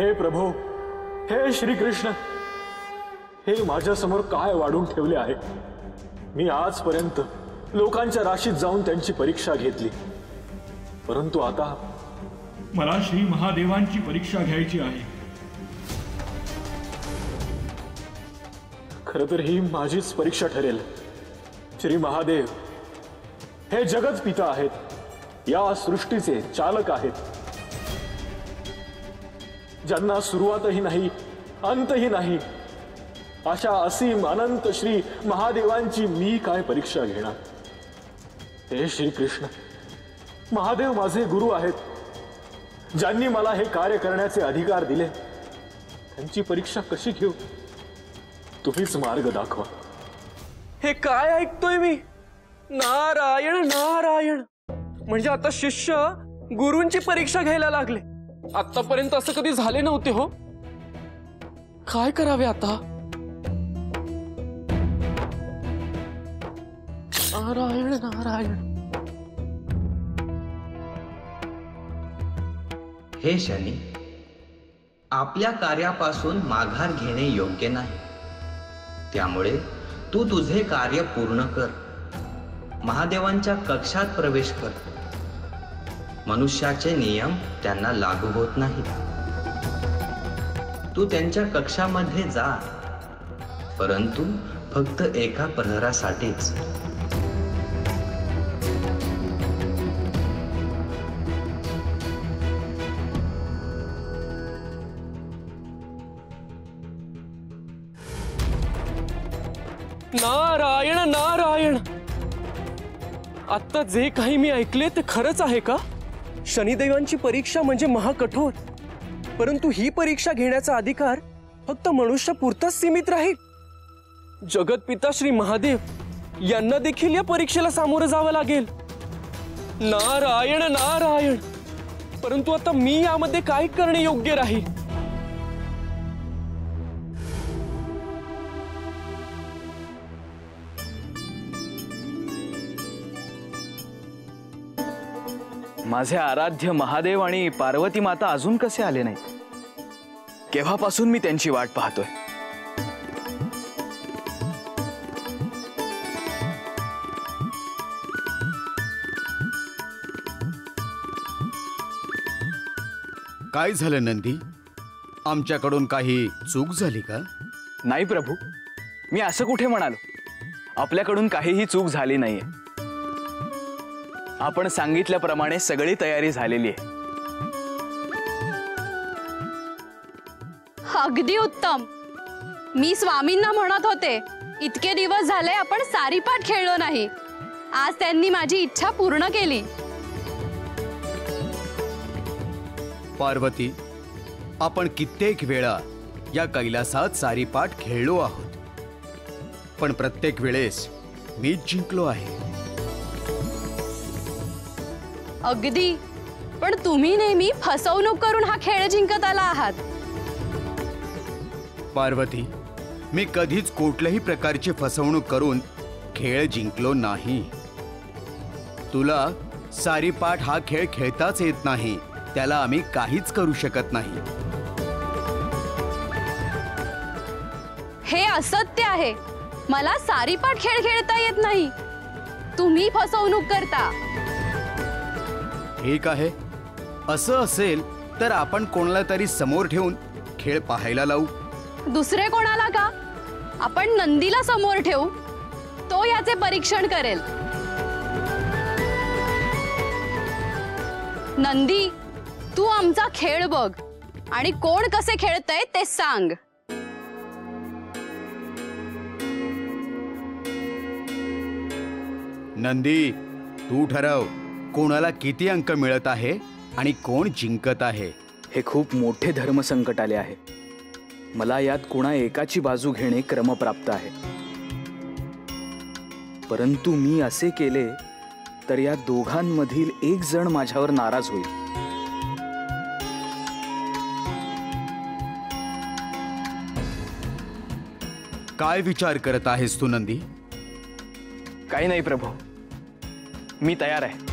हे प्रभो, हे श्री कृष्ण, हे माझ्या समोर काय वाढून ठेवले आहे? मी आजपर्यंत लोकांच्या राशीत जाऊन त्यांची परीक्षा घेतली, परंतु आता मला श्री महादेवांची परीक्षा घ्यायची आहे। खरं तर ही माझीच परीक्षा ठरेल। श्री महादेव हे जगत पिता आहेत, या सृष्टीचे चालक आहेत, ज्यांना सुरुवातही नाही अंतही नाही, अशा असीम अनंत श्री महादेवांची मी काय परीक्षा घेणार? हे श्री कृष्ण, महादेव माझे गुरु आहेत, ज्यांनी मला हे कार्य करण्याचे अधिकार दिले, त्यांची परीक्षा कशी घेऊ? तुम्हीच मार्ग दाखवा। हे काय ऐकतोय मी? नारायण नारायण, म्हणजे आता शिष्य गुरूंची परीक्षा घ्यायला लागले। आतापर्यंत असं कधी झाले नव्हते हो। काय करावे आता? नारायण नारायण। हे शनी, आपल्या कार्यापासून माघार घेणे योग्य नाही, त्यामुळे तू तुझे कार्य पूर्ण कर। महादेवांच्या कक्षात प्रवेश कर। मनुष्याचे नियम त्यांना लागू होत नाहीत। तू त्यांच्या कक्षामध्ये जा, परंतु फक्त एका प्रहरासाठीच। नारायण नारायण, आता जे काही मी ऐकले ते खरंच आहे का? शनिदेवांची परीक्षा म्हणजे महाकठोर, परंतु ही परीक्षा घेण्याचा अधिकार फक्त मनुष्यापुरताच सीमित राहील। जगतपिता श्री महादेव यांना देखील या परीक्षेला सामोरं जावं लागेल। नारायण नारायण, परंतु आता मी यामध्ये काय करणे योग्य राहील? माझे आराध्य महादेव आणि पार्वती माता अजून कसे आले नाही? केव्हापासून मी त्यांची वाट पाहतोय। काय झालं नंदी? आमच्याकडून काही चूक झाली का? नाही प्रभू, मी असं कुठे म्हणालो। आपल्याकडून काहीही चूक झाली नाहीये। आपण सांगितल्याप्रमाणे सगळी तयारी झालेली आहे। अगदी उत्तम। मी स्वामींना म्हणत होते, इतके दिवस झाले आपण सारीपाट खेळलो नाही, आज त्यांनी माझी इच्छा पूर्ण केली। पार्वती, आपण कित्येक वेळा या कैलासात सारीपाट खेळलो आहोत, पण प्रत्येक वेळेस मीच जिंकलो आहे। अगदी, पण तुम्ही नेहमी फसवणूक करून हा खेळ जिंकत आला आहात। पार्वती, मी कधीच कुठल्याही प्रकारची फसवणूक करून खेळ जिंकलो नाही। तुला सारीपाट हा खेळ खेळताच येत नाही, त्याला आम्ही काहीच करू शकत नाही। हे असत्य आहे, मला सारीपाट खेळ खेळता येत नाही, तुम्ही फसवणूक करता। ठीक आहे, असं असेल तर आपण कोणाला तरी समोर ठेवून खेळ पाहायला लावू। दुसरे कोणाला का? आपण नंदीला समोर ठेवू, तो याचे परीक्षण करेल। नंदी, तू आमचा खेळ बघ आणि कोण कसे खेळतय ते सांग। नंदी, तू ठरव कोणाला किती अंक मिळत आहे आणि कोण जिंकत आहे। हे खूप मोठे धर्मसंकट आले आहे। मला यात कुणा एकाची बाजू घेणे क्रमप्राप्त आहे, परंतु मी असे केले तर या दोघांमधील एक जण माझ्यावर नाराज होईल। काय विचार करत आहेस तू नंदी? काही नाही प्रभू, मी तयार आहे।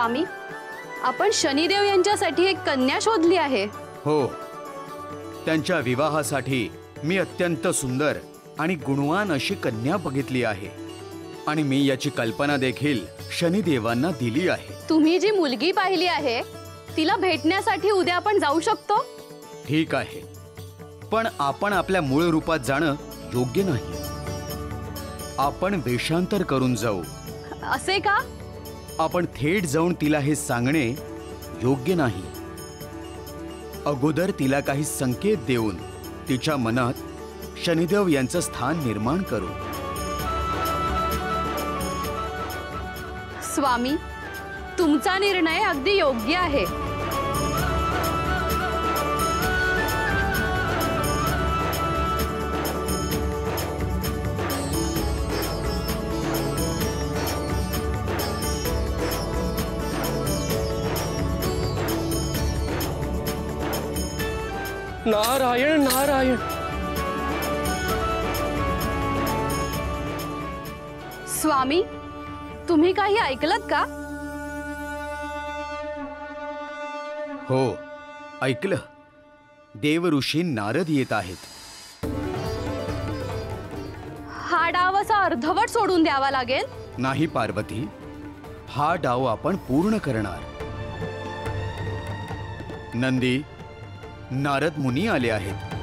स्वामी, आपण शनिदेव यांच्यासाठी एक कन्या शोधली आहे. हो, त्यांच्या विवाहासाठी मी अत्यंत सुंदर आणि गुणवान अशी कन्या बघितली आहे आणि मी याची कल्पना देखील शनिदेवांना दिली आहे. तुम्ही जी मुलगी पाहिली आहे तिला भेटण्यासाठी उद्या आपण जाऊ शकतो. ठीक आहे, पण आपण आपल्या मूळ रूपात जाणं योग्य नाही. आपण वेषांतर करून जाऊ. असे का? आपण थेट जाऊन तिला हे सांगणे योग्य नाही. अगोदर तिला काही संकेत देऊन तिच्या मनात शनिदेव यांचं स्थान निर्माण करू. स्वामी, तुमचा निर्णय अगदी योग्य आहे. नारायण नारायण. स्वामी, तुम्ही काही ऐकलत का? हो, ऐकलं. देवऋषी नारद येत आहेत. हा डाव असा अर्धवट सोडून द्यावा लागेल. नाही पार्वती, हा डाव आपण पूर्ण करणार. नंदी, नारद मुनी आले आहेत.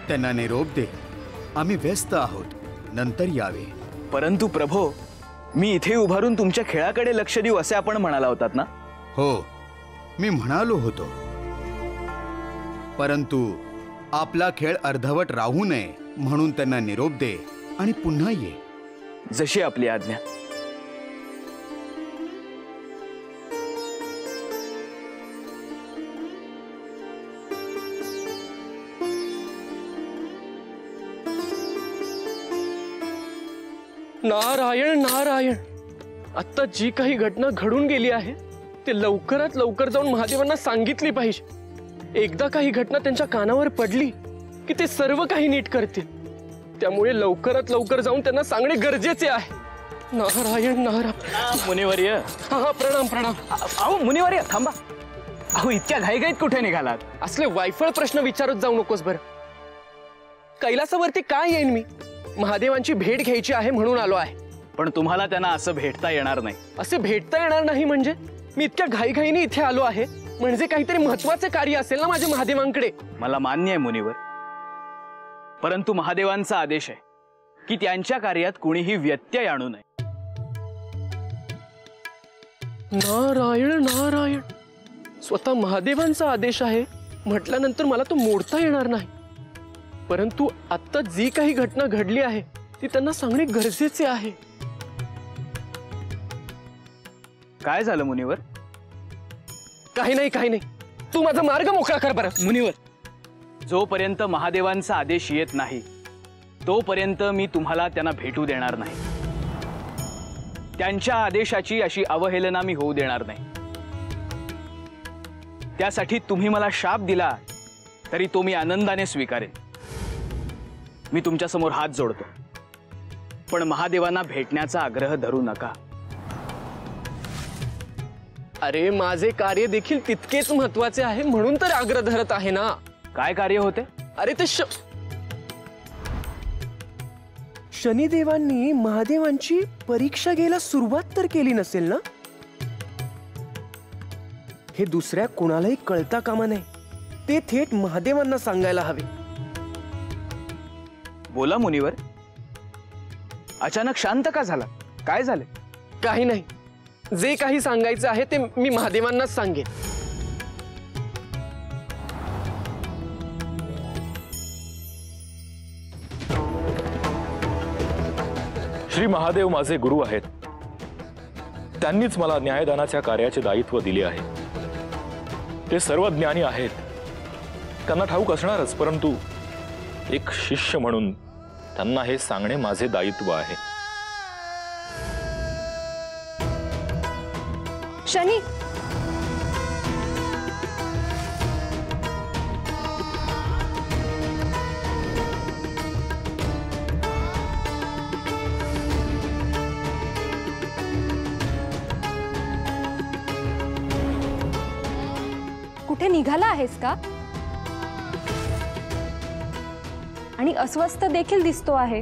त्यांना निरोप दे. आम्ही व्यस्त आहोत, नंतर यावे. परंतु प्रभो, मी इथे उभारून तुमच्या खेळाकडे लक्ष देऊ असे आपण म्हणाला होतात ना? हो, मी म्हणालो होतो. परंतु आपला खेळ अर्धवट राहू नये म्हणून त्यांना निरोप दे आणि पुन्हा ये. जशी आपली आज्ञा. नारायण नारायण. आता जी काही घटना घडून गेली आहे ते लवकरात लवकर जाऊन महादेवांना सांगितली पाहिजे. एकदा काही घटना त्यांच्या कानावर पडली की ते सर्व काही नीट करतील. त्यामुळे लवकरात लवकर जाऊन त्यांना सांगणे गरजेचे आहे. नारायण नारायण. मुनिवर्य. हा, प्रणाम प्रणाम. अहो मुनिवर्य, थांबा. अहो, इतक्या घाईघाईत कुठे निघालात? असले वायफळ प्रश्न विचारत जाऊ नकोस बरं. कैलासावरती काय येईन मी? महादेवांची भेट घ्यायची आहे म्हणून आलो आहे. पण तुम्हाला त्यांना असं भेटता येणार नाही. असे भेटता येणार नाही म्हणजे? मी इतक्या घाईघाईने इथे आलो आहे म्हणजे काहीतरी महत्त्वाचे कार्य असेल ना माझ्या महादेवांकडे. मला मान्य आहे मुनिवर, परंतु महादेवांचा आदेश आहे की त्यांच्या कार्यात कुणीही व्यत्यय आणू नये. नारायण नारायण. स्वतः महादेवांचा आदेश आहे म्हटल्यानंतर मला तो मोडता येणार नाही. परंतु आता जी काही घटना घडली आहे ती त्यांना सांगणे गरजेचे आहे. काय झालं मुनिवर? काही नाही काही नाही. तू माझा मार्ग मोकळा कर बरं. मुनिवर, जोपर्यंत महादेवांचा आदेश येत नाही तोपर्यंत मी तुम्हाला त्यांना भेटू देणार नाही. त्यांच्या आदेशाची अशी अवहेलना मी होऊ देणार नाही. त्यासाठी तुम्ही मला शाप दिला तरी तो मी आनंदाने स्वीकारेन. मी तुमच्या समोर हात जोडतो, पण महादेवांना भेटण्याचा आग्रह धरू नका. अरे, माझे कार्य देखील तितकेच महत्त्वाचे आहे म्हणून तर आग्रह धरत आहे ना. काय कार्य होते? अरे ते शनिदेवांनी महादेवांची परीक्षा घ्यायला सुरुवात तर केली नसेल ना? हे दुसऱ्या कोणालाही कळता कामा नये. ते थेट महादेवांना सांगायला हवे. बोला मुनिवर, अचानक शांत का झाला? काय झाले? काही नाही. जे काही सांगायचं आहे ते मी महादेवांनाच सांगेन. श्री महादेव माझे गुरु आहेत. त्यांनीच मला न्यायदानाच्या कार्याचे दायित्व दिले आहे. ते सर्व ज्ञानी आहेत, त्यांना ठाऊक असणारच, परंतु एक शिष्य म्हणून त्यांना हे सांगणे माझे दायित्व आहे. शनी, कुठे निघाला आहेस का? आणि अस्वस्थ देखील दिसतो आहे.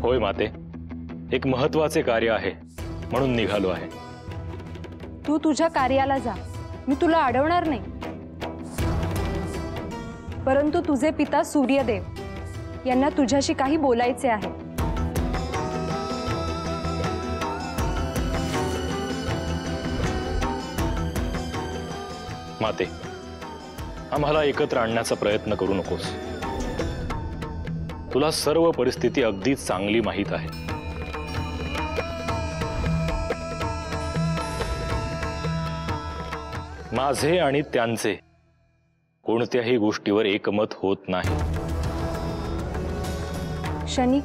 होय माते, एक महत्वाचे कार्य आहे म्हणून निघालो आहे. तू तुझ्या कार्याला जा, मी तुला अडवणार नाही. परंतु तुझे पिता सूर्यदेव यांना तुझ्याशी काही बोलायचे आहे. माते, आम्हाला एकत्र आणण्याचा प्रयत्न करू नकोस. तुला सर्व परिस्थिती अगदी चांगली माहीत आहे. माझे आणि त्यांचे कोणत्याही गोष्टीवर एकमत होत नाही. शनी,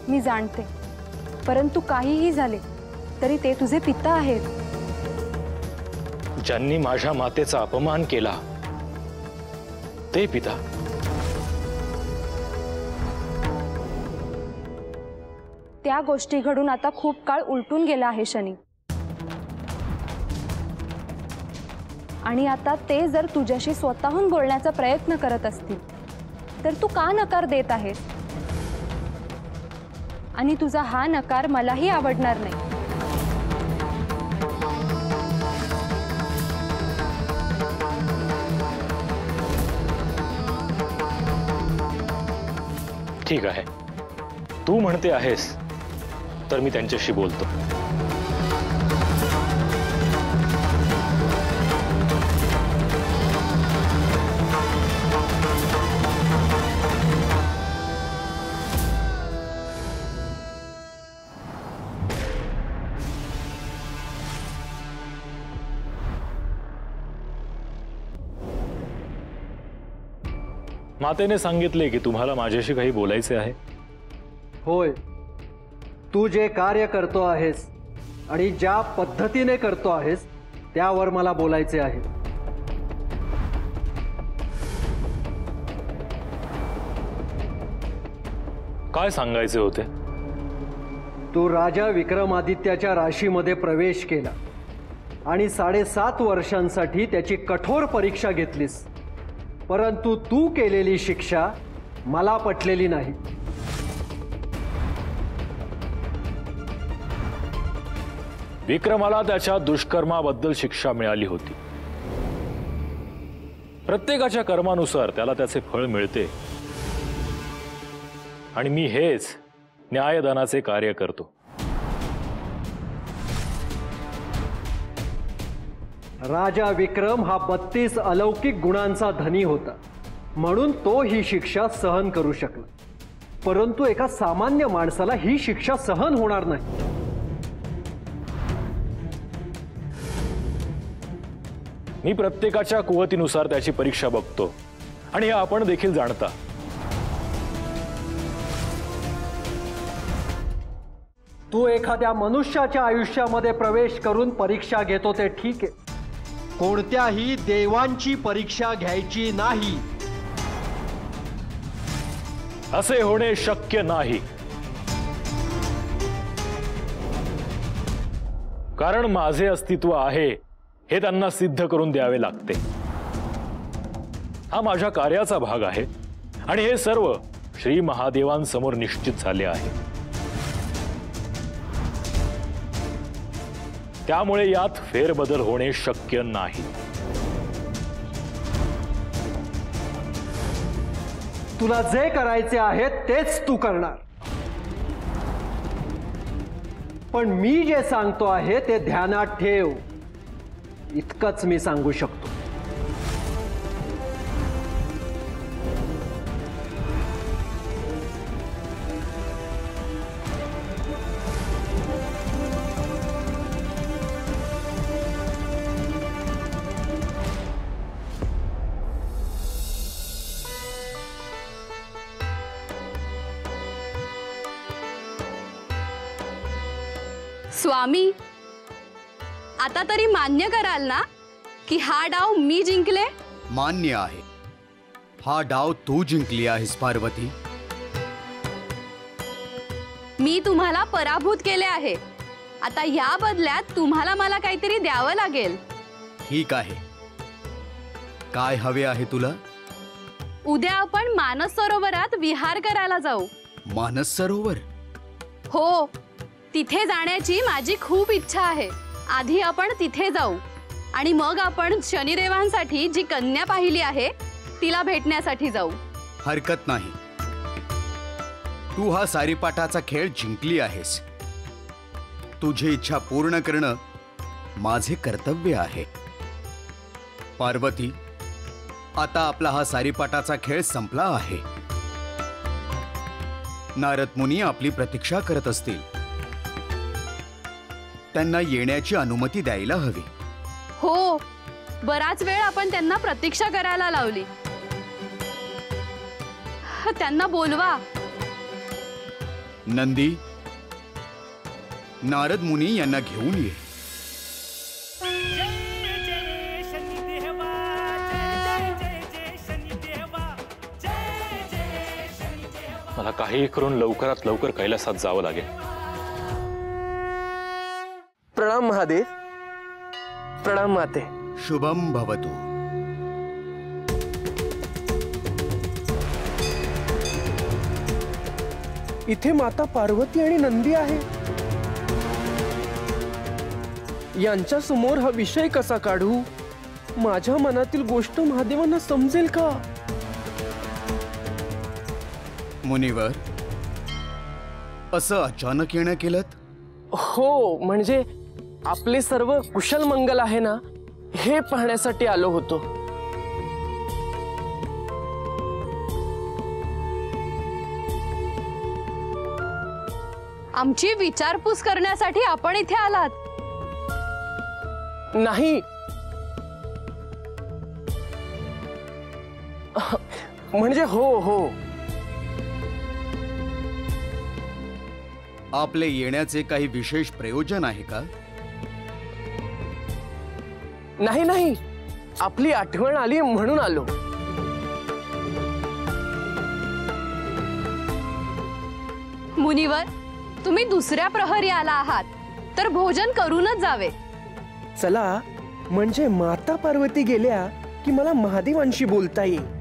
मी जाणते, परंतु काहीही झाले तरी ते तुझे पिता आहेत. ज्यांनी माझ्या मातेचा अपमान केला ते पिता. त्या गोष्टी घडून आता खूप काळ उलटून गेला आहे शनी. आणि आता ते जर तुझ्याशी स्वतःहून बोलण्याचा प्रयत्न करत असतील तर तू का नकार देत आहेस? आणि तुझा हा नकार मलाही आवडणार नाही. ठीक आहे, तू म्हणते आहेस तर मी त्यांच्याशी बोलतो. मातेने सांगितले की तुम्हाला माझ्याशी काही बोलायचे आहे. होय, तू जे कार्य करतो आहेस आणि ज्या पद्धतीने करतो आहेस त्यावर मला बोलायचे आहे. काय सांगायचे होते? तू राजा विक्रमादित्याच्या राशीमध्ये प्रवेश केला आणि 7.5 वर्षांसाठी त्याची कठोर परीक्षा घेतलीस. परंतु तू केलेली शिक्षा मला पटलेली नाही. विक्रमाला त्याच्या दुष्कर्माबद्दल शिक्षा मिळाली होती. प्रत्येकाच्या कर्मानुसार त्याला त्याचे फळ मिळते आणि मी हेच न्यायदानाचे कार्य करतो. राजा विक्रम हा 32 अलौकिक गुणांचा धनी होता, म्हणून तो ही शिक्षा सहन करू शकला. परंतु एका सामान्य माणसाला ही शिक्षा सहन होणार नाही. मी प्रत्येकाच्या कुवतीनुसार त्याची परीक्षा बघतो आणि हे आपण देखील जाणता. तू एखाद्या मनुष्याच्या आयुष्यामध्ये प्रवेश करून परीक्षा घेतो ते ठीक आहे, कोणत्याही देवांची परीक्षा घ्यायची नाही. असे होणे शक्य नाही, कारण माझे अस्तित्व आहे हे त्यांना सिद्ध करून द्यावे लागते. हा माझ्या कार्याचा भाग आहे आणि हे सर्व श्री महादेवांसमोर निश्चित झाले आहे. त्यामुळे यात फेरबदल होणे शक्य नाही. तुला जे करायचे आहे तेच तू करणार, पण मी जे सांगतो आहे ते ध्यानात ठेव, इतकंच मी सांगू शकतो. स्वामी, आता तरी मान्य कराल ना की हा डाव मी जिंकले? मान्य आहे, हा डाव तू जिंकली आहेस पार्वती. मी तुम्हाला पराभूत केले आहे. आता या बदल्यात तुम्हाला मला काहीतरी द्यावं लागेल. ठीक आहे. काय हवे आहे तुला? उद्या आपण मानस सरोवरात विहार करायला जाऊ. मानस सरोवर? हो, तिथे जाण्याची माझी खूप इच्छा आहे. आधी आपण तिथे जाऊ आणि मग आपण शनिदेवांसाठी जी कन्या पाहिली आहे तिला भेटण्यासाठी जाऊ. हरकत नाही. तू हा सारीपाटाचा खेळ जिंकली आहेस. तुझी इच्छा पूर्ण करणं माझे कर्तव्य आहे. पार्वती, आता आपला हा सारीपाटाचा खेळ संपला आहे. नारद मुनी आपली प्रतीक्षा करत असतील. त्यांना येण्याची अनुमती द्यायला हवी. हो, बराच वेळ आपण त्यांना प्रतीक्षा करायला लावली. त्यांना बोलवा. नंदी, नारद मुनी यांना घेऊन ये. मला काही करून लवकरात लवकर कैलासात जावं लागेल. प्रणाम महादेव. प्रणाम माते. शुभम भवतु. इथे माता पार्वती आणि नंदी आहे. यांच्या समोर हा विषय कसा काढू? माझ्या मनातील गोष्ट महादेवांना समजेल का? मुनिवर, असं अचानक येणं केलंत? हो, म्हणजे आपले सर्व कुशल मंगल आहे ना, हे पाहण्यासाठी आलो होतो. आमची विचारपूस करण्यासाठी आपण इथे आलात? नाही, म्हणजे हो हो. आपले येण्याचे काही विशेष प्रयोजन आहे का? नाही नाही, आपली आठवण आली म्हणून आलो. मुनिवर, तुम्ही दुसऱ्या प्रहरी आला आहात तर भोजन करूनच जावे. चला, म्हणजे माता पार्वती गेल्या की मला महादेवांशी बोलता येईल.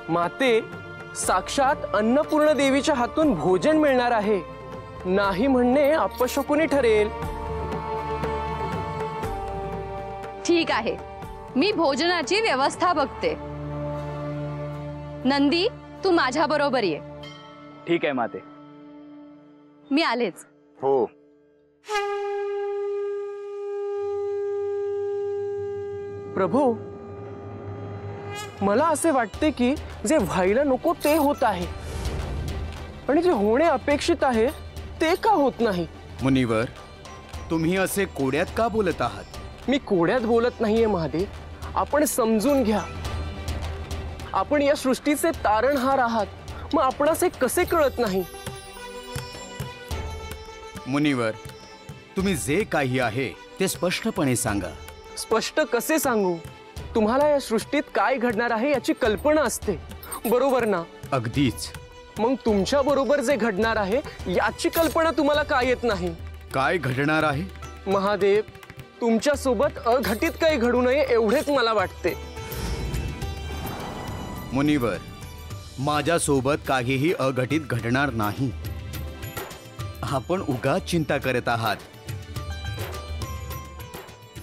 माते, साक्षात अन्नपूर्ण देवीच्या हातून भोजन मिळणार आहे. नाही म्हणणे अपशकुनी ठरेल. ठीक आहे, मी भोजनाची व्यवस्था बघते. नंदी, तू माझ्या बरोबर ये. ठीक आहे माते. मी आलेच. हो. प्रभू, मला असे वाटते की जे व्हायला नको ते होत आहे आणि जे होणे अपेक्षित आहे ते का होत नाही. मुनिवर, तुम्ही असे कोड्यात का बोलत आहात? मी कोड्यात बोलत नाहीये महादेव. आपण समजून घ्या. आपण या सृष्टीचे तारणहार आहात. मग आपणास हे कसे कळत नाही? मुनिवर, तुम्ही जे काही आहे ते स्पष्टपणे सांगा. स्पष्ट कसे सांगू? तुम्हाला या सृष्टीत काय घडणार आहे याची कल्पना असते, बरोबर ना? अगदीच. मग तुमच्या बरोबर जे घडणार आहे याची कल्पना तुम्हाला काय येत नाही? काय घडणार आहे? महादेव, तुमच्या सोबत अघटित काही घडू नये एवढेच मला वाटते. मुनिवर, माझ्या सोबत काहीही अघटित घडणार नाही. आपण उगाच चिंता करत आहात.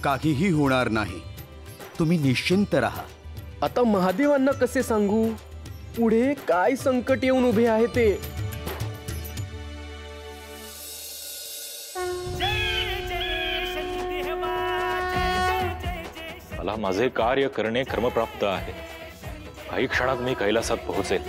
काहीही होणार नाही. तुम्ही निश्चिंत राहा. आता महादेवांना कसे सांगू पुढे काय संकट येऊन उभे आहे ते? मला माझे कार्य करणे कर्मप्राप्त आहे. काही क्षणात मी कैलासात पोहोचेल.